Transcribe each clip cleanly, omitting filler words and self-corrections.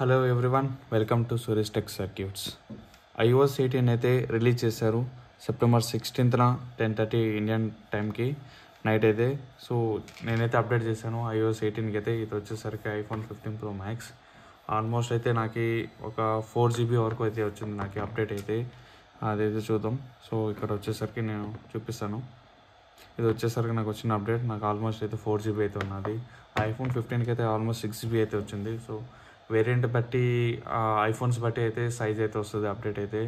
Hello everyone, welcome to Surya's tech circuits. iOS 18 అయితే release చేశారు September 16న 10:30 Indian టైంకి night అయితే. సో నేనైతే అప్డేట్ చేశాను iOS 18కి అయితే. ఇది వచ్చేసరికి iPhone 15 Pro Max. ఆల్మోస్ట్ అయితే నాకు ఒక 4 GB వరకు అయితే వచ్చింది నాకు అప్డేట్ అయితే. అదైతే చూద్దాం. సో ఇక్కడ వచ్చేసరికి నేను చూపిస్తాను. ఇది వచ్చేసరికి నాకు వచ్చిన అప్డేట్. నాకు ఆల్మోస్ట్ అయితే 4 GB అయితే ఉన్నది. iPhone 15కి అయితే ఆల్మోస్ట్ 6 GB అయితే వచ్చింది. సో వేరియంట్ బట్టి ఐఫోన్స్ బట్టి అయితే సైజ్ అయితే వస్తుంది అప్డేట్ అయితే.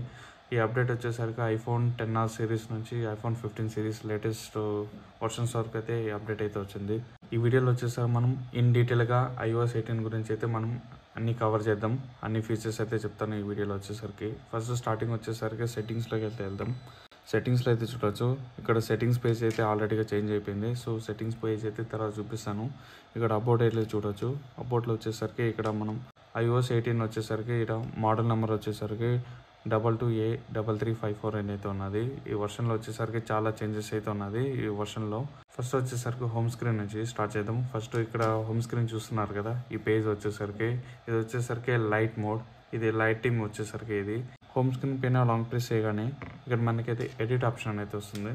ఈ అప్డేట్ వచ్చేసరికి iPhone XR సిరీస్ నుంచి iPhone 15 సిరీస్ లేటెస్ట్ వర్షన్స్ వరకు అయితే ఈ అప్డేట్ అయితే వచ్చింది. ఈ వీడియోలో వచ్చేసరికి మనం ఇన్ డీటెయిల్గా iOS 18 గురించి అయితే మనం అన్ని కవర్ చేద్దాం. అన్ని ఫీచర్స్ అయితే చెప్తాను ఈ వీడియోలో వచ్చేసరికి. ఫస్ట్ స్టార్టింగ్ వచ్చేసరికి సెట్టింగ్స్లోకి అయితే వెళ్దాం. సెట్టింగ్స్లో అయితే చూడవచ్చు. ఇక్కడ సెట్టింగ్స్ పేజ్ అయితే ఆల్రెడీగా చేంజ్ అయిపోయింది. సో సెట్టింగ్స్ పేజ్ అయితే తర్వాత చూపిస్తాను. ఇక్కడ అబౌట్ అయితే చూడవచ్చు. అబౌట్లో వచ్చేసరికి ఇక్కడ మనం iOS 18 వచ్చేసరికి ఇక్కడ మోడల్ నెంబర్ వచ్చేసరికి 22A3354 అని అయితే ఉన్నది. ఈ వర్షన్లో వచ్చేసరికి చాలా చేంజెస్ అయితే ఉన్నది ఈ వర్షన్లో. ఫస్ట్ వచ్చేసరికి హోమ్ స్క్రీన్ నుంచి స్టార్ట్ చేద్దాం. ఫస్ట్ ఇక్కడ హోమ్ స్క్రీన్ చూస్తున్నారు కదా, ఈ పేజ్ వచ్చేసరికి ఇది వచ్చేసరికి లైట్ మోడ్. ఇది లైటింగ్ వచ్చేసరికి ఇది హోమ్ స్క్రీన్ పైన లాంగ్ ప్రెస్ చేయగానే ఇక్కడ మనకైతే ఎడిట్ ఆప్షన్ అయితే వస్తుంది,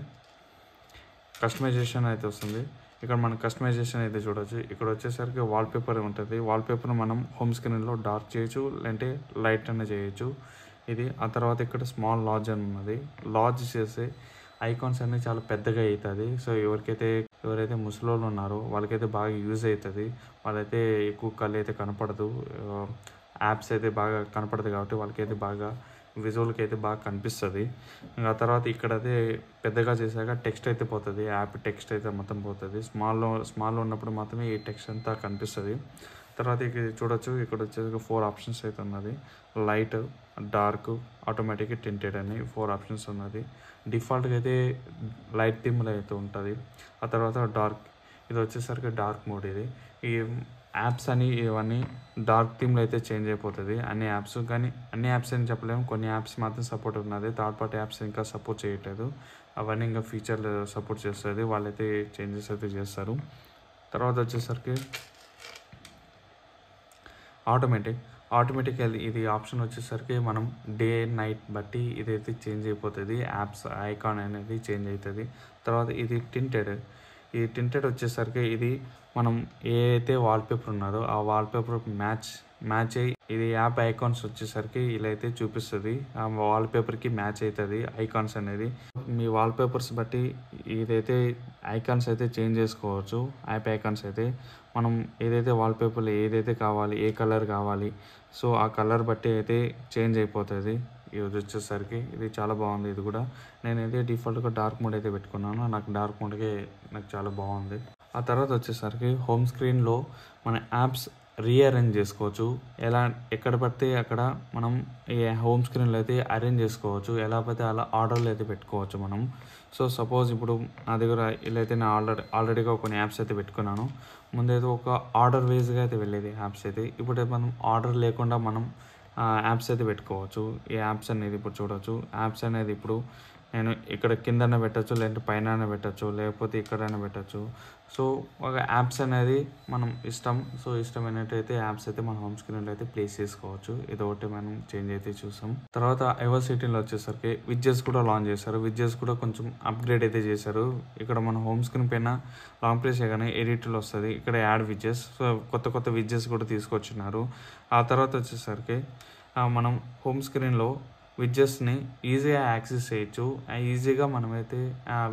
కస్టమైజేషన్ అయితే వస్తుంది. ఇక్కడ మనం కస్టమైజేషన్ అయితే చూడవచ్చు. ఇక్కడ వచ్చేసరికి వాల్పేపర్ ఉంటుంది. వాల్పేపర్ మనం హోమ్ స్క్రీన్లో డార్క్ చేయొచ్చు, లేదంటే లైట్ అనే చేయొచ్చు ఇది. ఆ తర్వాత ఇక్కడ స్మాల్ లార్జ్ అని ఉన్నది. లార్జ్ చేస్తే ఐకాన్స్ అన్నీ చాలా పెద్దగా అవుతుంది. సో ఎవరైతే ముసలోళ్ళు ఉన్నారో వాళ్ళకైతే బాగా యూజ్ అవుతుంది. వాళ్ళైతే ఎక్కువ కళ్ళు అయితే కనపడదు, యాప్స్ అయితే బాగా కనపడదు కాబట్టి వాళ్ళకైతే బాగా విజువల్కి అయితే బాగా కనిపిస్తుంది. ఆ తర్వాత ఇక్కడైతే పెద్దగా చేశాక టెక్స్ట్ అయితే పోతుంది, యాప్ టెక్స్ట్ అయితే మొత్తం పోతుంది. స్మాల్లో ఉన్నప్పుడు మాత్రమే ఈ టెక్స్ట్ అంతా కనిపిస్తుంది. తర్వాత ఇక్కడ చూడొచ్చు. ఇక్కడ వచ్చేసి 4 ఆప్షన్స్ అయితే ఉన్నది. లైట్, డార్క్, ఆటోమేటిక్, టింటెడ్ అని 4 ఆప్షన్స్ ఉన్నది. డిఫాల్ట్గా అయితే లైట్ థీమ్లో అయితే ఉంటుంది. ఆ తర్వాత డార్క్, ఇది వచ్చేసరికి డార్క్ మోడ్. ఇది ఈ యాప్స్ అని ఇవన్నీ డార్క్ థీమ్లో అయితే చేంజ్ అయిపోతుంది అన్ని యాప్స్. కానీ అన్ని యాప్స్ అని చెప్పలేము, కొన్ని యాప్స్ మాత్రం సపోర్ట్ ఉన్నది. థర్డ్ పార్టీ యాప్స్ ఇంకా సపోర్ట్ చేయట్లేదు. అవన్నీ ఇంకా ఫీచర్లు సపోర్ట్ చేస్తుంది, వాళ్ళైతే చేంజెస్ అయితే చేస్తారు. తర్వాత వచ్చేసరికి ఆటోమేటిక్ ఇది ఆప్షన్ వచ్చేసరికి మనం డే నైట్ బట్టి ఇదైతే చేంజ్ అయిపోతుంది. యాప్స్ ఐకాన్ అనేది చేంజ్ అవుతుంది. తర్వాత ఇది టింటెడ్ వచ్చేసరికి ఇది మనం ఏ అయితే వాల్పేపర్ ఉన్నదో ఆ వాల్పేపర్ మ్యాచ్ అయ్యి ఇది యాప్ ఐకాన్స్ వచ్చేసరికి ఇలా అయితే చూపిస్తుంది. ఆ వాల్పేపర్కి మ్యాచ్ అవుతుంది ఐకాన్స్ అనేది. మీ వాల్పేపర్స్ బట్టి ఇదైతే ఐకాన్స్ అయితే చేంజ్ చేసుకోవచ్చు. యాప్ ఐకాన్స్ అయితే మనం ఏదైతే వాల్పేపర్లో ఏదైతే కావాలి, ఏ కలర్ కావాలి, సో ఆ కలర్ బట్టి అయితే చేంజ్ అయిపోతుంది. ఇది వచ్చేసరికి ఇది చాలా బాగుంది. ఇది కూడా నేనైతే డిఫాల్ట్గా డార్క్ మోడ్ అయితే పెట్టుకున్నాను. నాకు డార్క్ మోడ్కే నాకు చాలా బాగుంది. ఆ తర్వాత వచ్చేసరికి హోమ్ స్క్రీన్లో మన యాప్స్ రీఅరేంజ్ చేసుకోవచ్చు. ఎక్కడ పడితే అక్కడ మనం ఈ హోమ్ స్క్రీన్లో అయితే అరేంజ్ చేసుకోవచ్చు. ఎలా పడితే అలా ఆర్డర్లు అయితే పెట్టుకోవచ్చు మనం. సో సపోజ్ ఇప్పుడు నా దగ్గర ఇలా అయితే నేను ఆల్రెడీగా కొన్ని యాప్స్ అయితే పెట్టుకున్నాను. ముందైతే ఒక ఆర్డర్ వైజ్గా అయితే వెళ్ళేది యాప్స్ అయితే. ఇప్పుడు మనం ఆర్డర్ లేకుండా మనం యాప్స్ అయితే పెట్టుకోవచ్చు. ఈ యాప్స్ అనేది ఇప్పుడు చూడవచ్చు. యాప్స్ అనేది ఇప్పుడు నేను ఇక్కడ కిందనే పెట్టచ్చు, లేదంటే పైన పెట్టచ్చు, లేకపోతే ఇక్కడైనా పెట్టచ్చు. సో ఒక యాప్స్ అనేది మనం ఇష్టమైనట్టయితే యాప్స్ అయితే మన హోమ్ స్క్రీన్లో అయితే ప్లేస్ చేసుకోవచ్చు. ఇది ఒకటి మనం చేంజ్ అయితే చూసాం. తర్వాత iOS 18లో వచ్చేసరికి విడ్జెట్స్ కూడా లాంచ్ చేశారు. విడ్జెట్స్ కూడా కొంచెం అప్గ్రేడ్ అయితే చేశారు. ఇక్కడ మన హోమ్ స్క్రీన్ పైన లాంగ్ ప్రెస్ చేయగానే ఎడిట్లో వస్తుంది. ఇక్కడ యాడ్ విడ్జెట్స్, సో కొత్త విడ్జెట్స్ కూడా తీసుకొచ్చినారు. ఆ తర్వాత వచ్చేసరికి మనం హోమ్ స్క్రీన్లో విడ్జెట్స్ని ఈజీగా యాక్సెస్ చేయొచ్చు. ఈజీగా మనమైతే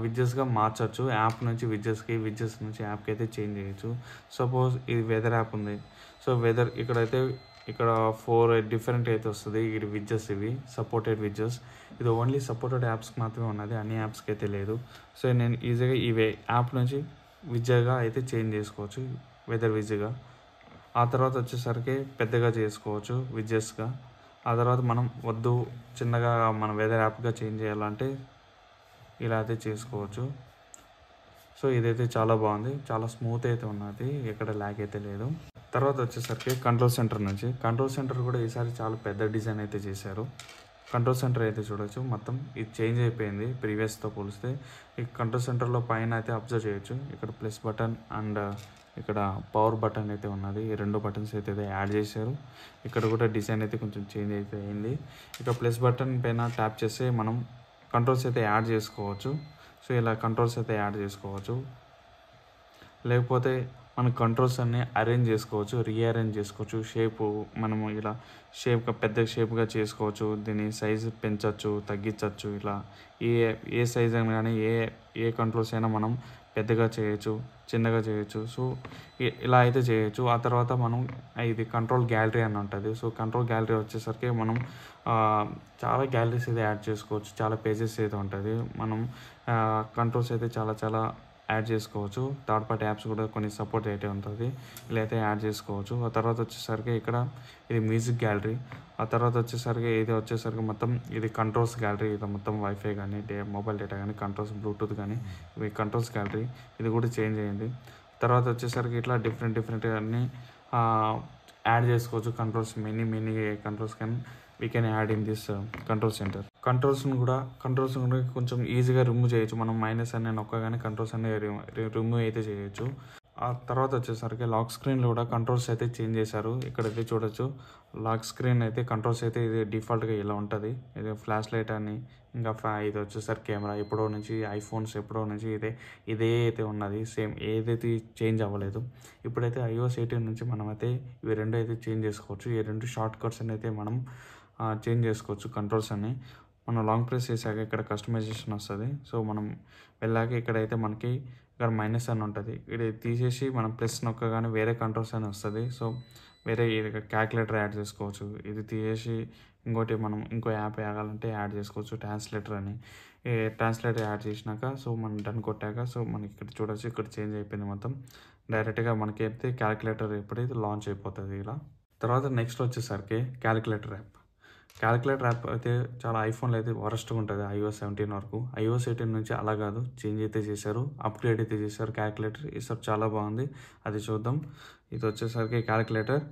విడ్జెట్స్గా మార్చవచ్చు. యాప్ నుంచి విడ్జెట్స్ నుంచి యాప్కి అయితే చేంజ్ చేయొచ్చు. సపోజ్ ఇది వెదర్ యాప్ ఉంది. సో వెదర్ ఇక్కడ 4 డిఫరెంట్ అయితే వస్తుంది. ఇది విడ్జెట్స్, ఇవి సపోర్టెడ్ విడ్జెట్స్. ఇది ఓన్లీ సపోర్టెడ్ యాప్స్కి మాత్రమే ఉన్నది, అన్ని యాప్స్కి అయితే లేదు. సో నేను ఈజీగా ఈ యాప్ నుంచి విడ్జెట్గా అయితే చేంజ్ చేసుకోవచ్చు, వెదర్ విడ్జెట్గా. ఆ తర్వాత వచ్చేసరికి పెద్దగా చేసుకోవచ్చు విడ్జెట్స్గా. ఆ తర్వాత మనం చిన్నగా మన వెదర్ యాప్గా చేంజ్ చేయాలంటే ఇలా అయితే చేసుకోవచ్చు. సో ఇదైతే చాలా బాగుంది, చాలా స్మూత్ అయితే ఉన్నది, ఎక్కడ ల్యాగ్ అయితే లేదు. తర్వాత వచ్చేసరికి కంట్రోల్ సెంటర్ కూడా ఈసారి చాలా పెద్ద డిజైన్ అయితే చేశారు. కంట్రోల్ సెంటర్ అయితే చూడవచ్చు. మొత్తం ఇది చేంజ్ అయిపోయింది ప్రీవియస్తో పోలిస్తే. ఈ కంట్రోల్ సెంటర్లో పైన అయితే అబ్జర్వ్ చేయొచ్చు. ఇక్కడ ప్లస్ బటన్ అండ్ ఇక్కడ పవర్ బటన్ అయితే ఉన్నది. ఈ 2 బటన్స్ అయితే యాడ్ చేశారు. ఇక్కడ కూడా డిజైన్ అయితే కొంచెం చేంజ్ అయితే అయింది. ఇక ప్లస్ బటన్ పైన ట్యాప్ చేస్తే మనం కంట్రోల్స్ అయితే యాడ్ చేసుకోవచ్చు. సో ఇలా కంట్రోల్స్ అయితే యాడ్ చేసుకోవచ్చు. లేకపోతే మన కంట్రోల్స్ అన్నీ అరేంజ్ చేసుకోవచ్చు, రీఅరేంజ్ చేసుకోవచ్చు. షేపు మనము ఇలా పెద్ద షేప్గా చేసుకోవచ్చు. దీని సైజు పెంచవచ్చు, తగ్గించవచ్చు. ఇలా ఏ సైజ్ అయినా కానీ ఏ కంట్రోల్స్ అయినా మనం పెద్దగా చేయొచ్చు, చిన్నగా చేయొచ్చు. సో ఇలా అయితే చేయొచ్చు. ఆ తర్వాత మనం ఇది కంట్రోల్ గ్యాలరీ అని ఉంటుంది. సో కంట్రోల్ గ్యాలరీ వచ్చేసరికి మనం చాలా గ్యాలరీస్ అయితే యాడ్ చేసుకోవచ్చు. చాలా పేజెస్ అయితే ఉంటుంది. మనం కంట్రోల్స్ అయితే చాలా యాడ్ చేసుకోవచ్చు. థర్డ్ పార్టీ యాప్స్ కూడా కొన్ని సపోర్ట్ అయితే ఉంటుంది. ఇలా అయితే యాడ్ చేసుకోవచ్చు. ఆ తర్వాత వచ్చేసరికి ఇక్కడ ఇది మ్యూజిక్ గ్యాలరీ. ఆ తర్వాత వచ్చేసరికి మొత్తం ఇది కంట్రోల్స్ గ్యాలరీ. ఇది మొత్తం వైఫై కానీ మొబైల్ డేటా కానీ కంట్రోల్స్ బ్లూటూత్ కానీ ఇవి కంట్రోల్స్ గ్యాలరీ. ఇది కూడా చేంజ్ అయ్యింది. తర్వాత వచ్చేసరికి ఇట్లా డిఫరెంట్ అన్నీ యాడ్ చేసుకోవచ్చు. కంట్రోల్స్ మెనీ కంట్రోల్స్ కానీ we can add in this control centre. కంట్రోల్స్ని కూడా కొంచెం ఈజీగా రిమూవ్ చేయొచ్చు. మనం మైనస్ అనే నొక్కగానే కంట్రోల్స్ అన్ని రిమూవ్ అయితే చేయొచ్చు. ఆ తర్వాత వచ్చేసరికి లాక్ స్క్రీన్లో కూడా కంట్రోల్స్ అయితే చేంజ్ చేశారు. ఇక్కడైతే చూడొచ్చు లాక్ స్క్రీన్ అయితే కంట్రోల్స్ అయితే ఇది డిఫాల్ట్గా ఇలా ఉంటుంది. ఇది ఫ్లాష్ లైట్ అని ఇంకా ఇది వచ్చేసరికి కెమెరా ఎప్పుడో నుంచి ఐఫోన్స్ ఎప్పుడో నుంచి ఇదే అయితే ఉన్నది. సేమ్ ఏదైతే చేంజ్ అవ్వలేదు. ఇప్పుడైతే iOS 18 నుంచి మనమైతే ఇవి 2 అయితే చేంజ్ చేసుకోవచ్చు. ఈ 2 షార్ట్ కట్స్ అని అయితే మనం చేంజ్ చేసుకోవచ్చు. కంట్రోల్స్ అన్ని మనం లాంగ్ ప్రెస్ చేశాక ఇక్కడ కస్టమైజేషన్ వస్తుంది. సో మనం వెళ్ళాక ఇక్కడైతే మనకి ఇక్కడ మైనస్ అని ఉంటుంది. ఇది తీసేసి మనం ప్లస్ నొక్కగానే వేరే కంట్రోల్స్ అని వస్తుంది. సో వేరే క్యాలిక్యులేటర్ యాడ్ చేసుకోవచ్చు. ఇది తీసేసి మనం ఇంకో యాప్ వేయాలంటే యాడ్ చేసుకోవచ్చు. ట్రాన్స్లేటర్ అని ట్రాన్స్లేటర్ యాడ్ చేసినాక సో మనం డన్ కొట్టాక సో మనకి ఇక్కడ చూడొచ్చు ఇక్కడ చేంజ్ అయిపోయింది. మొత్తం డైరెక్ట్గా మనకి అయితే క్యాలిక్యులేటర్ ఎప్పుడైతే లాంచ్ అయిపోతుంది ఇలా. తర్వాత నెక్స్ట్ వచ్చేసరికి క్యాలిక్యులేటర్ యాప్ అయితే చాలా ఐఫోన్లో అయితే వరస్ట్గా ఉంటుంది. iOS 17 వరకు. iOS 18 నుంచి అలా కాదు, చేంజ్ అయితే చేశారు, అప్గ్రేడ్ అయితే చేశారు. క్యాలిక్యులేటర్ ఈసారి చాలా బాగుంది. అది చూద్దాం. ఇది వచ్చేసరికి క్యాలిక్యులేటర్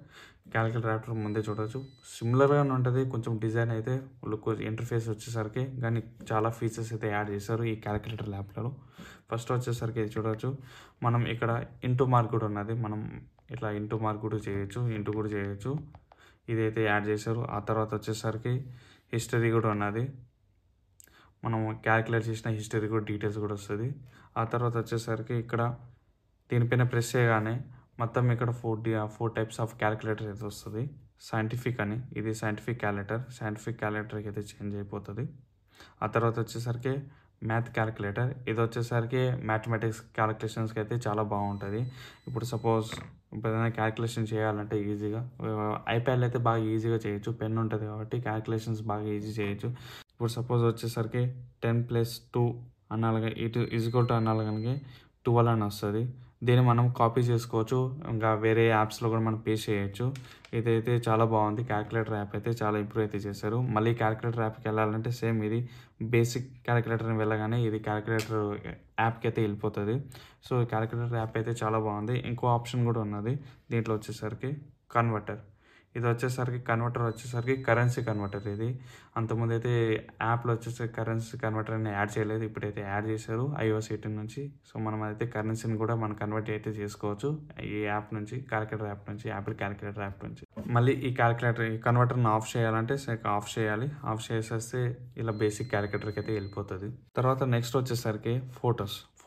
యాప్ ముందే చూడవచ్చు. సిమిలర్గానే ఉంటుంది. కొంచెం డిజైన్ అయితే లుక్ ఇంటర్ఫేస్ వచ్చేసరికి కానీ చాలా ఫీచర్స్ అయితే యాడ్ చేశారు ఈ క్యాలిక్యులేటర్ ల్యాప్లలో. ఫస్ట్ వచ్చేసరికి ఇది చూడవచ్చు. మనం ఇక్కడ ఇంటూ మార్క్ కూడా ఉన్నది. మనం ఇట్లా ఇంటూ మార్క్ కూడా చేయొచ్చు. ఇదైతే యాడ్ చేశారు. ఆ తర్వాత వచ్చేసరికి హిస్టరీ కూడా ఉన్నది. మనం క్యాలిక్యులేట్ చేసిన హిస్టరీ కూడా డీటెయిల్స్ కూడా వస్తుంది. ఆ తర్వాత వచ్చేసరికి ఇక్కడ దీనిపైన ప్రెస్ చేయగానే మొత్తం ఇక్కడ 4 టైప్స్ ఆఫ్ క్యాలిక్యులేటర్ అయితే వస్తుంది. సైంటిఫిక్ అని ఇది సైంటిఫిక్ క్యాలిక్యులేటర్కి అయితే చేంజ్ అయిపోతుంది. ఆ తర్వాత వచ్చేసరికి మ్యాథ్ క్యాలిక్యులేటర్. ఇది వచ్చేసరికి మ్యాథమెటిక్స్ క్యాలిక్యులేషన్స్కి అయితే చాలా బాగుంటుంది. ఇప్పుడు సపోజ్ ఏదైనా క్యాలిక్యులేషన్ చేయాలంటే ఈజీగా ఐప్యాడ్లో అయితే బాగా ఈజీగా చేయొచ్చు. పెన్ ఉంటుంది కాబట్టి క్యాలిక్యులేషన్స్ బాగా ఈజీ చేయొచ్చు. ఇప్పుడు సపోజ్ వచ్చేసరికి 10+2 అనాలిగా ఈజ్ఈక్వల్ టు అనాలిగానికి 12 అని వస్తుంది. దీన్ని మనం కాపీ చేసుకోవచ్చు. ఇంకా వేరే యాప్స్లో కూడా మనం పేస్ట్ చేయొచ్చు. ఇదైతే చాలా బాగుంది. క్యాలిక్యులేటర్ యాప్ అయితే చాలా ఇంప్రూవ్ అయితే చేశారు. మళ్ళీ క్యాలిక్యులేటర్ యాప్కి వెళ్ళాలంటే సేమ్ ఇది బేసిక్ క్యాలిక్యులేటర్ని వెళ్ళగానే ఇది క్యాలిక్యులేటర్ యాప్కి అయితే వెళ్ళిపోతుంది. సో క్యాలిక్యులేటర్ యాప్ అయితే చాలా బాగుంది. ఇంకో ఆప్షన్ కూడా ఉన్నది దీంట్లో వచ్చేసరికి కన్వర్టర్. ఇది వచ్చేసరికి కరెన్సీ కన్వర్టర్. ఇది అంతకుముందు అయితే యాప్లో వచ్చేసరికి కరెన్సీ కన్వర్టర్ అని యాడ్ చేయలేదు. ఇప్పుడైతే యాడ్ చేశారు iOS 18 నుంచి. సో మనం అయితే కరెన్సీని కూడా మనం కన్వర్ట్ అయితే చేసుకోవచ్చు ఈ యాప్ నుంచి, క్యాలిక్యులేటర్ యాప్ నుంచి, యాపిల్ క్యాలిక్యులేటర్ యాప్ నుంచి. మళ్ళీ ఈ కన్వర్టర్ని ఆఫ్ చేయాలంటే ఆఫ్ చేయాలి. ఆఫ్ చేసేస్తే ఇలా బేసిక్ క్యాలిక్యులేటర్కి అయితే వెళ్ళిపోతుంది. తర్వాత నెక్స్ట్ వచ్చేసరికి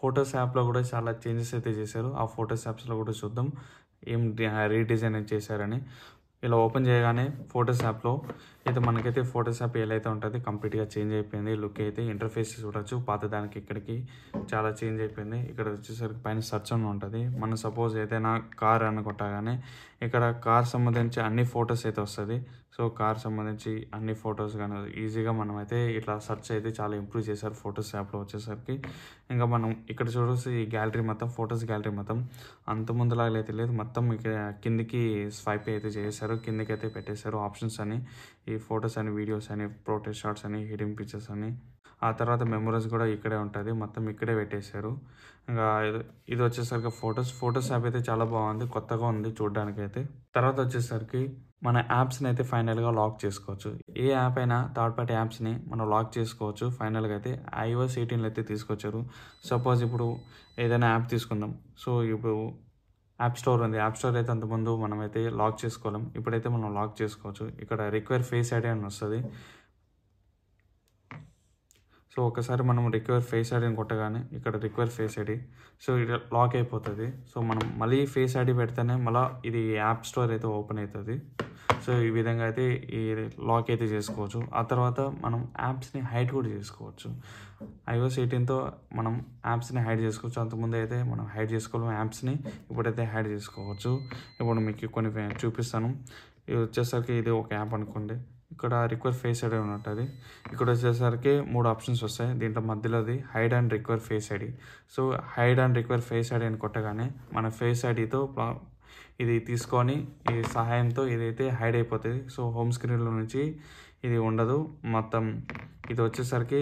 ఫొటోస్ యాప్లో కూడా చాలా చేంజెస్ అయితే చేశారు. ఆ ఫొటోస్ యాప్స్లో కూడా చూద్దాం ఏం రీడిజైన్ చేశారని. ఇలా ఓపెన్ చేయగానే ఫొటోస్ యాప్లో అయితే మనకైతే ఫొటోస్ యాప్ ఎలా అయితే ఉంటుంది కంప్లీట్గా చేంజ్ అయిపోయింది. లుక్ అయితే ఇంటర్ఫేస్ చూడొచ్చు. పాత దానికి ఇక్కడికి చాలా చేంజ్ అయిపోయింది. ఇక్కడ వచ్చేసరికి పైన సర్చ్ అని ఉంటుంది. మనం సపోజ్ ఏదైనా కార్ అని కొట్టగానే ఇక్కడ కార్ సంబంధించి అన్ని ఫొటోస్ అయితే వస్తుంది. సో కార్ సంబంధించి అన్ని ఫొటోస్ కానీ ఈజీగా మనం అయితే ఇట్లా సర్చ్ అయితే చాలా ఇంప్రూవ్ చేశారు ఫొటోస్ యాప్లో వచ్చేసరికి. ఇంకా మనం ఇక్కడ చూడొచ్చు ఈ గ్యాలరీ మొత్తం ఫొటోస్ గ్యాలరీ మొత్తం అంత ముందులాగా అయితే లేదు. మొత్తం ఇక్కడ కిందికి స్వైప్ అయితే చేశారు, కిందికి అయితే పెట్టేశారు ఆప్షన్స్ అని, ఈ ఫొటోస్ అని, వీడియోస్ అని, ప్రోటెస్ట్ షాట్స్ అని, హిడెన్ పిక్చర్స్ అని. ఆ తర్వాత మెమరీస్ కూడా ఇక్కడే ఉంటుంది, మొత్తం ఇక్కడే పెట్టేశారు. ఇంకా ఇది వచ్చేసరికి ఫొటోస్ యాప్ అయితే చాలా బాగుంది, కొత్తగా ఉంది చూడడానికి అయితే. తర్వాత వచ్చేసరికి మన యాప్స్ని అయితే ఫైనల్గా లాక్ చేసుకోవచ్చు. ఏ యాప్ అయినా థర్డ్ పార్టీ యాప్స్ని మనం లాక్ చేసుకోవచ్చు ఫైనల్గా అయితే. iOS 18 అయితే తీసుకొచ్చారు. సపోజ్ ఇప్పుడు ఏదైనా యాప్ తీసుకుందాం. సో ఇప్పుడు యాప్ స్టోర్ ఉంది. యాప్ స్టోర్ అయితే అంతకుముందు మనమైతే లాక్ చేసుకోలేం. ఇప్పుడైతే మనం లాక్ చేసుకోవచ్చు. ఇక్కడ రిక్వైర్ ఫేస్ ఐడి అని వస్తుంది. సో ఒకసారి మనం రిక్వైర్ ఫేస్ ఐడిని కొట్టగానే ఇక్కడ రిక్వైర్ ఫేస్ ఐడి సో ఇది లాక్ అయిపోతుంది. సో మనం మళ్ళీ ఫేస్ ఐడి పెడితేనే మళ్ళీ ఇది యాప్ స్టోర్ అయితే ఓపెన్ అవుతుంది. సో ఈ విధంగా అయితే ఈ లాక్ అయితే చేసుకోవచ్చు. ఆ తర్వాత మనం యాప్స్ని హైడ్ కూడా చేసుకోవచ్చు. iOS 18తో మనం యాప్స్ని హైడ్ చేసుకోవచ్చు. అంతకుముందు అయితే మనం హైడ్ చేసుకోలేము యాప్స్ని, ఇప్పుడైతే హైడ్ చేసుకోవచ్చు. ఇప్పుడు మీకు కొన్ని చూపిస్తాను. ఇది వచ్చేసరికి ఇది ఒక యాప్ అనుకోండి. ఇక్కడ రిక్వైర్ ఫేస్ ఐడి ఉంటుంది. ఇక్కడ వచ్చేసరికి 3 ఆప్షన్స్ వస్తాయి. దీంట్లో మధ్యలోది hide and require Face ID. So hide and require Face ID అని కొట్టగానే మన ఫేస్ ఐడితో ఇది తీసుకొని ఈ సహాయంతో ఇదైతే హైడ్ అయిపోతుంది. సో హోమ్ స్క్రీన్లో నుంచి ఇది ఉండదు. మొత్తం ఇది వచ్చేసరికి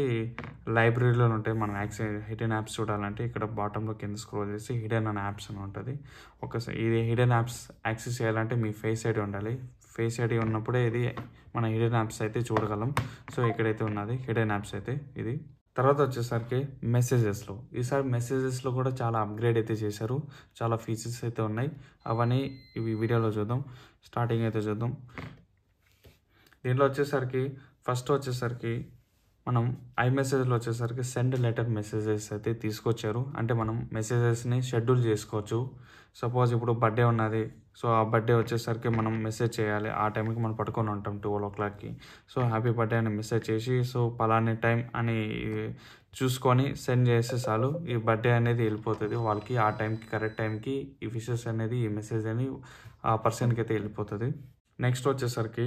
లైబ్రరీలో ఉంటాయి. మనం హిడెన్ యాప్స్ చూడాలంటే ఇక్కడ బాటంలో కింద స్క్రోల్ చేసి హిడెన్ అనే యాప్స్ అని ఉంటుంది. ఒకసారి ఇది హిడెన్ యాప్స్ యాక్సెస్ చేయాలంటే మీ ఫేస్ ఐడి ఉండాలి. ఫేస్ ఐడి ఉన్నప్పుడే ఇది మన హిడెన్ యాప్స్ అయితే చూడగలం. సో ఇక్కడైతే ఉన్నది హిడెన్ యాప్స్ అయితే ఇది. తర్వాత వచ్చేసరికి మెసేజెస్లో ఈసారి మెసేజెస్లో కూడా చాలా అప్గ్రేడ్ అయితే చేశారు. చాలా ఫీచర్స్ అయితే ఉన్నాయి. అవన్నీ ఇవి వీడియోలో చూద్దాం. స్టార్టింగ్ అయితే చూద్దాం. దీంట్లో వచ్చేసరికి ఫస్ట్ వచ్చేసరికి మనం iMessageలో వచ్చేసరికి సెండ్ లెటర్ మెసేజెస్ అయితే తీసుకొచ్చారు. అంటే మనం మెసేజెస్ని షెడ్యూల్ చేసుకోవచ్చు. సపోజ్ ఇప్పుడు బర్త్డే ఉన్నది. సో ఆ బర్త్డే వచ్చేసరికి మనం మెసేజ్ చేయాలి. ఆ టైంకి మనం పట్టుకొని ఉంటాం 12 o'clockకి. సో హ్యాపీ బర్త్డే అని మెసేజ్ చేసి సో పలాని టైం అని చూసుకొని సెండ్ చేస్తే చాలు ఈ బర్త్డే అనేది వెళ్ళిపోతుంది వాళ్ళకి. ఆ టైంకి కరెక్ట్ టైంకి ఈ విషెస్ అనేది ఈ మెసేజ్ అని ఆ పర్సన్కి అయితే వెళ్ళిపోతుంది. నెక్స్ట్ వచ్చేసరికి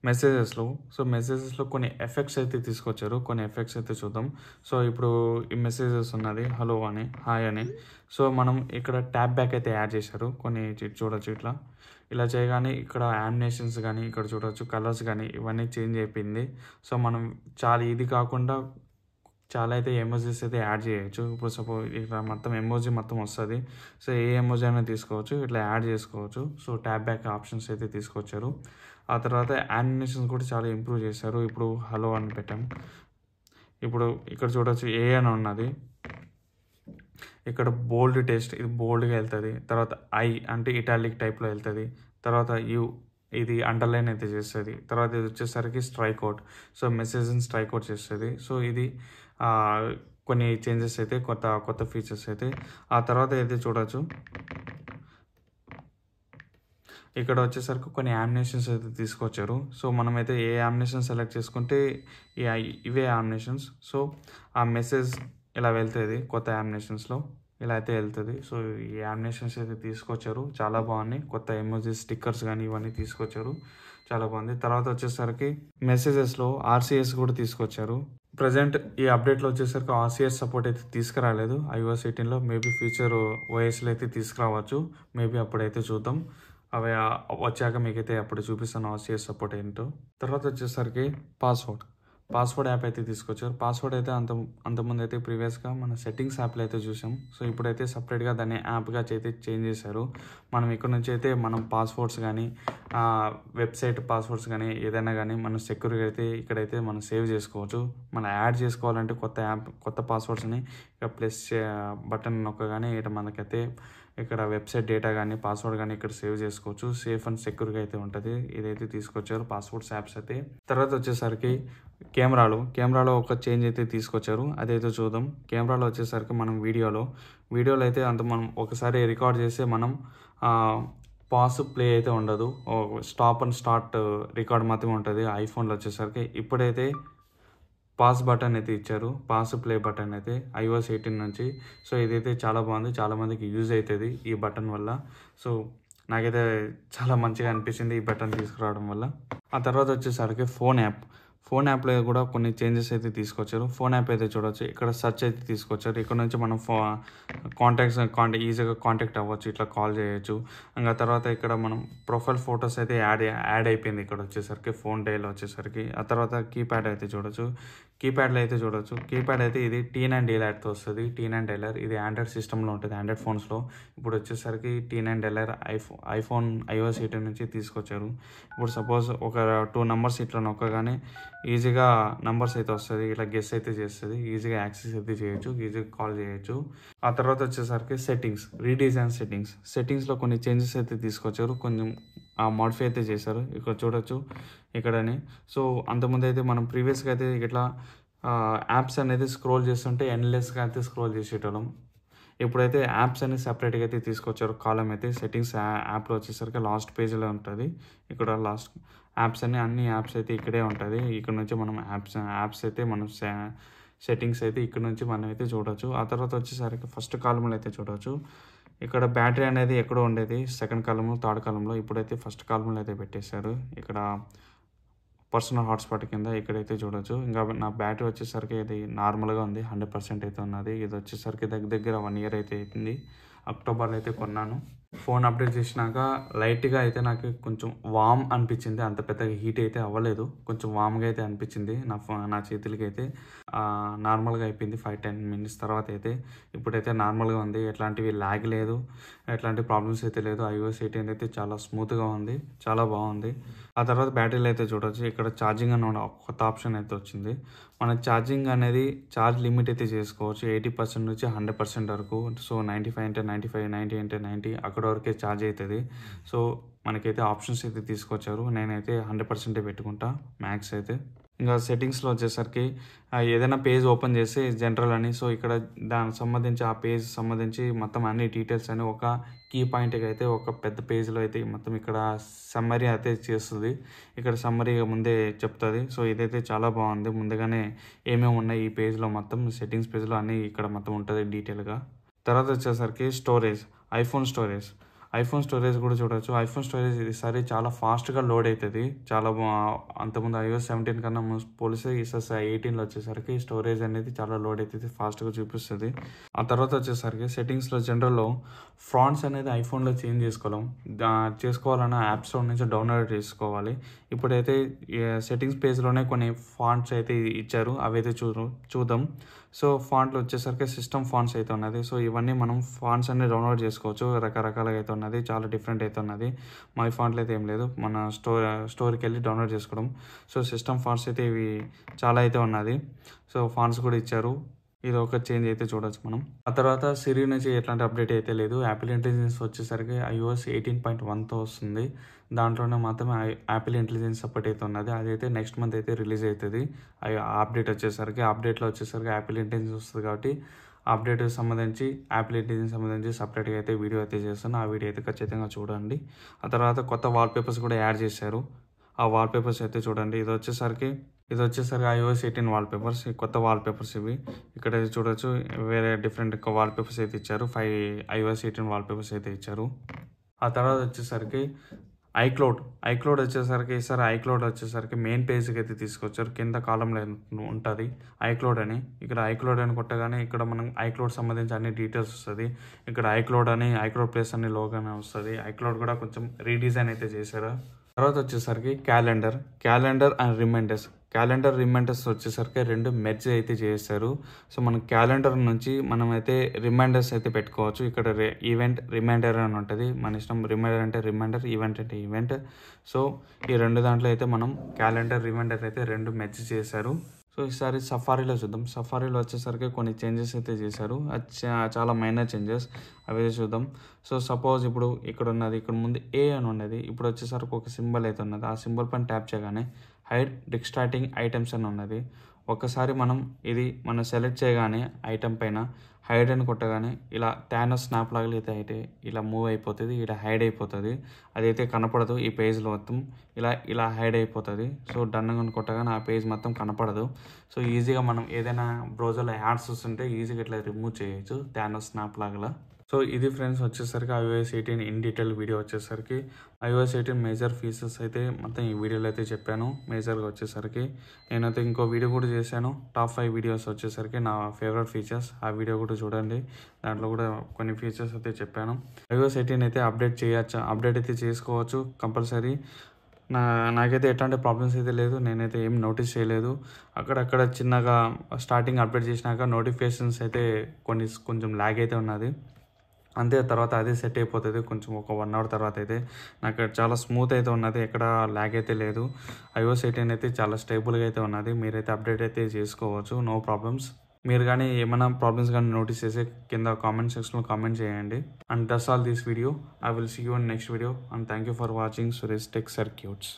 మెసేజెస్లో కొన్ని ఎఫెక్ట్స్ అయితే తీసుకొచ్చారు. కొన్ని ఎఫెక్ట్స్ అయితే చూద్దాం. సో ఇప్పుడు ఈ మెసేజెస్ ఉన్నది హలో అని, హాయ్ అని. సో మనం ఇక్కడ ట్యాప్ బ్యాక్ అయితే యాడ్ చేశారు. కొన్ని చూడొచ్చు. ఇలా చేయగానే ఇక్కడ యానిమేషన్స్ కానీ ఇక్కడ చూడవచ్చు, కలర్స్ కానీ ఇవన్నీ చేంజ్ అయిపోయింది. సో మనం ఇది కాకుండా చాలా అయితే ఎమోజీస్ అయితే యాడ్ చేయొచ్చు. ఇప్పుడు సపోజ్ ఇట్లా మొత్తం ఎమోజీ మొత్తం వస్తుంది. సో ఏ ఎమోజీ అయినా తీసుకోవచ్చు, ఇట్లా యాడ్ చేసుకోవచ్చు. సో ట్యాప్ బ్యాక్ ఆప్షన్స్ అయితే తీసుకొచ్చారు. ఆ తర్వాత యానిమేషన్స్ కూడా చాలా ఇంప్రూవ్ చేశారు. ఇప్పుడు హలో అని పెట్టాం. ఇప్పుడు ఇక్కడ చూడవచ్చు ఏ అని ఉన్నది. ఇక్కడ బోల్డ్ టెక్స్ట్ ఇది బోల్డ్గా వెళ్తుంది. తర్వాత ఐ అంటే ఇటాలిక్ టైప్లో వెళ్తుంది. తర్వాత యూ ఇది అండర్లైన్ అయితే చేస్తుంది. తర్వాత ఇది వచ్చేసరికి స్ట్రైక్ అవుట్. సో మెసేజ్ని స్ట్రైక్ అవుట్ చేస్తుంది. సో ఇది కొన్ని చేంజెస్ అయితే కొత్త ఫీచర్స్ అయితే. ఆ తర్వాత అయితే చూడవచ్చు ఇక్కడ వచ్చేసరికి కొన్ని యానిమేషన్స్ అయితే తీసుకొచ్చారు. సో మనమైతే ఏ యానిమేషన్ సెలెక్ట్ చేసుకుంటే ఇవే యానిమేషన్స్. సో ఆ మెసేజ్ ఇలా వెళ్తుంది కొత్త యానిమేషన్స్లో ఇలా అయితే వెళ్తుంది. సో ఈ యానిమేషన్స్ అయితే తీసుకొచ్చారు. చాలా బాగున్నాయి. కొత్త ఎమోజీస్ స్టిక్కర్స్ కానీ ఇవన్నీ తీసుకొచ్చారు. చాలా బాగుంది. తర్వాత వచ్చేసరికి మెసేజెస్లో RCS కూడా తీసుకొచ్చారు. ప్రజెంట్ ఈ అప్డేట్లో వచ్చేసరికి RCS సపోర్ట్ అయితే తీసుకురాలేదు iOS 18లో. మేబీ ఫ్యూచర్ OSలో అయితే తీసుకురావచ్చు. మేబీ అప్పుడైతే చూద్దాం. అవి వచ్చాక మీకైతే అప్పుడు చూపిస్తాను RCS సపోర్ట్ ఏంటో. తర్వాత వచ్చేసరికి పాస్వర్డ్ యాప్ అయితే తీసుకొచ్చారు. పాస్వర్డ్ అయితే అంతకుముందు అయితే ప్రీవియస్గా మన సెట్టింగ్స్ యాప్లో అయితే చూసాం. సో ఇప్పుడైతే సపరేట్గా దాన్ని యాప్గా అయితే చేంజ్ చేశారు. మనం ఇక్కడ నుంచి అయితే మనం పాస్వర్డ్స్ కానీ వెబ్సైట్ పాస్వర్డ్స్ కానీ ఏదైనా కానీ మనం సెక్యూర్గా అయితే ఇక్కడైతే మనం సేవ్ చేసుకోవచ్చు. మనం యాడ్ చేసుకోవాలంటే కొత్త పాస్వర్డ్స్ని ఇక్కడ ప్లస్ బటన్ నొక్కగానే ఇక్కడ మనకైతే ఇక్కడ వెబ్సైట్ డేటా కానీ పాస్వర్డ్ కానీ ఇక్కడ సేవ్ చేసుకోవచ్చు. సేఫ్ అండ్ సెక్యూర్గా అయితే ఉంటుంది. ఇదైతే తీసుకొచ్చారు పాస్వర్డ్స్ యాప్స్ అయితే. తర్వాత వచ్చేసరికి కెమెరాలో ఒక చేంజ్ అయితే తీసుకొచ్చారు. అదైతే చూద్దాం. కెమెరాలో వచ్చేసరికి మనం వీడియోలో అయితే మనం ఒకసారి రికార్డ్ చేస్తే మనం పాస్ ప్లే అయితే ఉండదు. స్టాప్ అండ్ స్టార్ట్ రికార్డ్ మాత్రమే ఉంటుంది ఐఫోన్లో వచ్చేసరికి. ఇప్పుడైతే పాస్ బటన్ అయితే ఇచ్చారు. పాస్ ప్లే బటన్ అయితే iOS 18 నుంచి. సో ఇదైతే చాలా బాగుంది. చాలామందికి యూజ్ అవుతుంది ఈ బటన్ వల్ల. సో నాకైతే చాలా మంచిగా అనిపించింది ఈ బటన్ తీసుకురావడం వల్ల. ఆ తర్వాత వచ్చేసరికి ఫోన్ యాప్లో కూడా కొన్ని చేంజెస్ అయితే తీసుకొచ్చారు. ఫోన్ యాప్ అయితే చూడవచ్చు. ఇక్కడ సెర్చ్ అయితే తీసుకొచ్చారు. ఇక్కడ నుంచి మనం ఈజీగా కాంటాక్ట్ అవ్వచ్చు. ఇట్లా కాల్ చేయొచ్చు. ఇంకా తర్వాత ఇక్కడ మనం ప్రొఫైల్ ఫొటోస్ అయితే యాడ్ అయిపోయింది ఇక్కడ వచ్చేసరికి ఫోన్ డేలో వచ్చేసరికి. ఆ తర్వాత కీప్యాడ్ అయితే చూడవచ్చు. కీప్యాడ్ అయితే ఇది T9 డైలర్తో వస్తుంది. T9 డైలర్ ఇది ఆండ్రాయిడ్ సిస్టంలో ఉంటుంది, ఆండ్రాయిడ్ ఫోన్స్లో. ఇప్పుడు వచ్చేసరికి T9 డైలర్ ఐఫోన్ iOS 18 నుంచి తీసుకొచ్చారు. ఇప్పుడు సపోజ్ ఒక 2 numbers ఇట్లా నొక్కగానే ఈజీగా నంబర్స్ అయితే వస్తుంది, ఇలా గెస్ అయితే చేస్తుంది, ఈజీగా యాక్సెస్ అయితే చేయొచ్చు, ఈజీగా కాల్ చేయొచ్చు. ఆ తర్వాత వచ్చేసరికి రీడిజైన్ సెట్టింగ్స్లో కొన్ని చేంజెస్ అయితే తీసుకొచ్చారు, కొంచెం మాడిఫై అయితే చేశారు. ఇక్కడ చూడొచ్చు ఇక్కడని. సో అంతకుముందు అయితే మనం ప్రీవియస్గా అయితే ఇట్లా యాప్స్ అనేది స్క్రోల్ చేస్తుంటే ఎండ్లెస్గా అయితే స్క్రోల్ చేసేటోళ్ళం. ఇప్పుడైతే యాప్స్ అని సపరేట్గా అయితే తీసుకొచ్చారు. కాలం అయితే సెట్టింగ్స్ యాప్లో వచ్చేసరికి లాస్ట్ పేజ్లో ఉంటుంది. ఇక్కడ లాస్ట్ యాప్స్ అన్ని యాప్స్ అయితే ఇక్కడే ఉంటుంది. ఇక్కడ నుంచి మనం యాప్స్ అయితే మనం సెట్టింగ్స్ అయితే ఇక్కడ నుంచి మనం అయితే చూడవచ్చు. ఆ తర్వాత వచ్చేసరికి ఫస్ట్ కాలంలో అయితే చూడవచ్చు. ఇక్కడ బ్యాటరీ అనేది ఎక్కడో ఉండేది, సెకండ్ కాలంలో, థర్డ్ కాలంలో. ఇప్పుడైతే ఫస్ట్ కాలంలో అయితే పెట్టేశారు. ఇక్కడ పర్సనల్ హాట్స్పాట్ కింద ఇక్కడైతే చూడొచ్చు. ఇంకా నా బ్యాటరీ వచ్చేసరికి ఇది నార్మల్గా ఉంది, 100% అయితే ఉన్నది. ఇది వచ్చేసరికి దగ్గర 1 ఇయర్ అయితే అవుతుంది. అక్టోబర్లో అయితే కొన్నాను. ఫోన్ అప్డేట్ చేసినాక లైట్గా అయితే నాకు కొంచెం వామ్ అనిపించింది, అంత పెద్దగా హీట్ అయితే అవ్వలేదు, కొంచెం వామ్గా అయితే అనిపించింది నా చేతులకి అయితే. నార్మల్గా అయిపోయింది 5-10 minutes తర్వాత అయితే. ఇప్పుడైతే నార్మల్గా ఉంది, ఎట్లాంటివి ల్యాగ్ లేదు, ఎట్లాంటి ప్రాబ్లమ్స్ అయితే లేదు. iOS 18 అయితే చాలా స్మూత్గా ఉంది, చాలా బాగుంది. ఆ తర్వాత బ్యాటరీలు అయితే చూడవచ్చు. ఇక్కడ ఛార్జింగ్ అన్న కొత్త ఆప్షన్ అయితే వచ్చింది. మన ఛార్జింగ్ అనేది ఛార్జ్ లిమిట్ అయితే చేసుకోవచ్చు, 80% నుంచి 100% వరకు. సో 95 అంటే 95, 90 అంటే 90 అక్కడ వరకే ఛార్జ్ అవుతుంది. సో మనకైతే ఆప్షన్స్ అయితే తీసుకొచ్చారు. నేనైతే 100% పెట్టుకుంటా మ్యాక్స్ అయితే. ఇంకా సెట్టింగ్స్లో వచ్చేసరికి ఏదైనా పేజ్ ఓపెన్ చేస్తే జనరల్ అని, సో ఇక్కడ దానికి సంబంధించి ఆ పేజ్ సంబంధించి మొత్తం అన్ని డీటెయిల్స్ అని ఒక కీ పాయింట్కి అయితే ఒక పెద్ద పేజ్లో అయితే మొత్తం ఇక్కడ సమ్మరీ అయితే చేస్తుంది. ఇక్కడ సమ్మరీ ముందే చెప్తుంది. సో ఇదైతే చాలా బాగుంది. ముందుగానే ఏమేమి ఉన్నాయి ఈ పేజ్లో, మొత్తం సెట్టింగ్స్ పేజ్లో అన్నీ ఇక్కడ మొత్తం ఉంటుంది డీటెయిల్గా. తర్వాత వచ్చేసరికి ఐఫోన్ స్టోరేజ్ కూడా చూడవచ్చు. ఐఫోన్ స్టోరేజ్ ఈసారి చాలా ఫాస్ట్గా లోడ్ అవుతుంది, చాలా అంతకుముందు iOS 17 కన్నా పోలిస్తే ఈసారి 18లో వచ్చేసరికి స్టోరేజ్ అనేది చాలా లోడ్ అవుతుంది, ఫాస్ట్గా చూపిస్తుంది. ఆ తర్వాత వచ్చేసరికి సెట్టింగ్స్లో జనరల్లో ఫాంట్స్ అనేది ఐఫోన్లో చేంజ్ చేసుకోవాలన్న యాప్ స్టోర్ నుంచి డౌన్లోడ్ చేసుకోవాలి. ఇప్పుడైతే సెట్టింగ్స్ పేజ్లోనే కొన్ని ఫాంట్స్ అయితే ఇచ్చారు, అవైతే చూద్దాం. సో ఫాంట్లు వచ్చేసరికి సిస్టమ్ ఫాంట్స్ అయితే ఉన్నది. సో ఇవన్నీ మనం ఫాంట్స్ అన్ని డౌన్లోడ్ చేసుకోవచ్చు, రకరకాలుగా అయితే ఉన్నది, చాలా డిఫరెంట్ అయితే ఉన్నది. మై ఫాంట్లు అయితే ఏం లేదు, మన స్టోర్కి వెళ్ళి డౌన్లోడ్ చేసుకోవడం. సో సిస్టమ్ ఫాంట్స్ అయితే ఇవి చాలా అయితే ఉన్నది. సో ఫాంట్స్ కూడా ఇచ్చారు, ఇది ఒక చేంజ్ అయితే చూడవచ్చు మనం. ఆ తర్వాత సిరి నుంచి ఎట్లాంటి అప్డేట్ అయితే లేదు. యాపిల్ ఇంటెలిజెన్స్ వచ్చేసరికి iOS 18.1తో వస్తుంది. దాంట్లోనే మాత్రమే యాపిల్ ఇంటెలిజెన్స్ సపోర్ట్ అయితే ఉన్నది. అదైతే నెక్స్ట్ మంత్ అయితే రిలీజ్ అవుతుంది. అప్డేట్లో వచ్చేసరికి యాపిల్ ఇంటెలిజెన్స్ వస్తుంది కాబట్టి అప్డేట్ సంబంధించి యాపిల్ ఇంటెలిజెన్స్ సంబంధించి సపరేట్గా అయితే వీడియో అయితే చేస్తాను. ఆ వీడియో అయితే ఖచ్చితంగా చూడండి. ఆ తర్వాత కొత్త వాల్పేపర్స్ కూడా యాడ్ చేశారు, ఆ వాల్పేపర్స్ అయితే చూడండి. ఇది వచ్చేసరికి iOS 18 వాల్పేపర్స్, కొత్త వాల్పేపర్స్ ఇవి. ఇక్కడ చూడొచ్చు, వేరే డిఫరెంట్ వాల్పేపర్స్ అయితే ఇచ్చారు. 5 iOS 18 వాల్పేపర్స్ అయితే ఇచ్చారు. ఆ తర్వాత వచ్చేసరికి ఐక్లౌడ్ వచ్చేసరికి మెయిన్ పేజ్కి అయితే తీసుకొచ్చారు. కింద కాలంలో ఉంటుంది ఐక్లౌడ్ అని. ఇక్కడ ఐక్లౌడ్ అని కొట్టగానే ఇక్కడ మనం ఐక్లౌడ్ సంబంధించి అన్ని డీటెయిల్స్ వస్తుంది. ఇక్కడ ఐక్లౌడ్ ప్లేస్ అని లోగానే వస్తుంది. ఐక్లౌడ్ కూడా కొంచెం రీడిజైన్ అయితే చేశారు. తర్వాత వచ్చేసరికి క్యాలెండర్ అండ్ రిమైండర్స్ వచ్చేసరికి రెండు మెర్జ్ అయితే చేస్తారు. సో మనం క్యాలెండర్ నుంచి మనం అయితే రిమైండర్స్ అయితే పెట్టుకోవచ్చు. ఇక్కడ ఈవెంట్ రిమైండర్ అని ఉంటుంది, మన ఇష్టం. రిమైండర్ అంటే రిమైండర్, ఈవెంట్ అంటే ఈవెంట్. సో ఈ రెండు దాంట్లో అయితే మనం క్యాలెండర్, రిమైండర్ అయితే రెండు మెర్జ్ చేశారు. సో ఈసారి సఫారీలో చూద్దాం. సఫారీలో వచ్చేసరికి కొన్ని చేంజెస్ అయితే చేశారు, అది చాలా మైనర్ చేంజెస్, అవి చూద్దాం. సో సపోజ్ ఇప్పుడు ఇక్కడ ముందు ఏ అని ఉన్నది, ఇప్పుడు వచ్చేసరికి ఒక సింబల్ అయితే ఉన్నది. ఆ సింబల్ పైన ట్యాప్ చేయగానే హైడ్ డిస్ట్రాక్టింగ్ ఐటమ్స్ అని ఉన్నది. ఒక్కసారి మనం సెలెక్ట్ చేయగానే ఐటమ్ పైన హైడ్ అని కొట్టగానే ఇలా థానోస్ స్నాప్ లాగా అయితే ఇలా మూవ్ అయిపోతుంది, ఇలా హైడ్ అయిపోతుంది. అదైతే కనపడదు ఈ పేజ్లో మొత్తం, ఇలా హైడ్ అయిపోతుంది. సో డన్ అని కొట్టగానే ఆ పేజ్ మొత్తం కనపడదు. సో ఈజీగా మనం ఏదైనా బ్రౌజర్లో యాడ్స్ వస్తుంటే ఈజీగా ఇట్లా రిమూవ్ చేయొచ్చు థానోస్ స్నాప్ లాగా. సో ఇది ఫ్రెండ్స్ వచ్చేసరికి iOS 18 ఇన్ డీటెయిల్ వీడియో వచ్చేసరికి. iOS 18 మేజర్ ఫీచర్స్ అయితే మొత్తం ఈ వీడియోలో అయితే చెప్పాను. మేజర్గా వచ్చేసరికి నేనైతే ఇంకో వీడియో కూడా చేశాను, టాప్ 5 వీడియోస్ వచ్చేసరికి నా ఫేవరెట్ ఫీచర్స్. ఆ వీడియో కూడా చూడండి, దాంట్లో కూడా కొన్ని ఫీచర్స్ అయితే చెప్పాను. iOS 18 అయితే అప్డేట్ అయితే చేసుకోవచ్చు కంపల్సరీ. నాకైతే ఎట్లాంటి ప్రాబ్లమ్స్ అయితే లేదు, నేనైతే ఏం నోటీస్ చేయలేదు. అక్కడక్కడ చిన్నగా స్టార్టింగ్ అప్డేట్ చేసినాక నోటిఫికేషన్స్ అయితే కొంచెం ల్యాగ్ అయితే ఉన్నది. అంతే, తర్వాత అదే సెట్ అయిపోతుంది కొంచెం ఒక 1 అవర్ తర్వాత అయితే. నాకు చాలా స్మూత్ అయితే ఉన్నది, ఎక్కడ ల్యాగ్ అయితే లేదు. iOS 18 అయితే చాలా స్టేబుల్గా అయితే ఉన్నది. మీరైతే అప్డేట్ అయితే చేసుకోవచ్చు, నో ప్రాబ్లమ్స్. మీరు కానీ ఏమైనా ప్రాబ్లమ్స్ కానీ నోటీస్ చేస్తే కింద కామెంట్ సెక్షన్లో కామెంట్ చేయండి. And that's all this video. I will see you in next video. And thank you for watching Suresh tech circuits.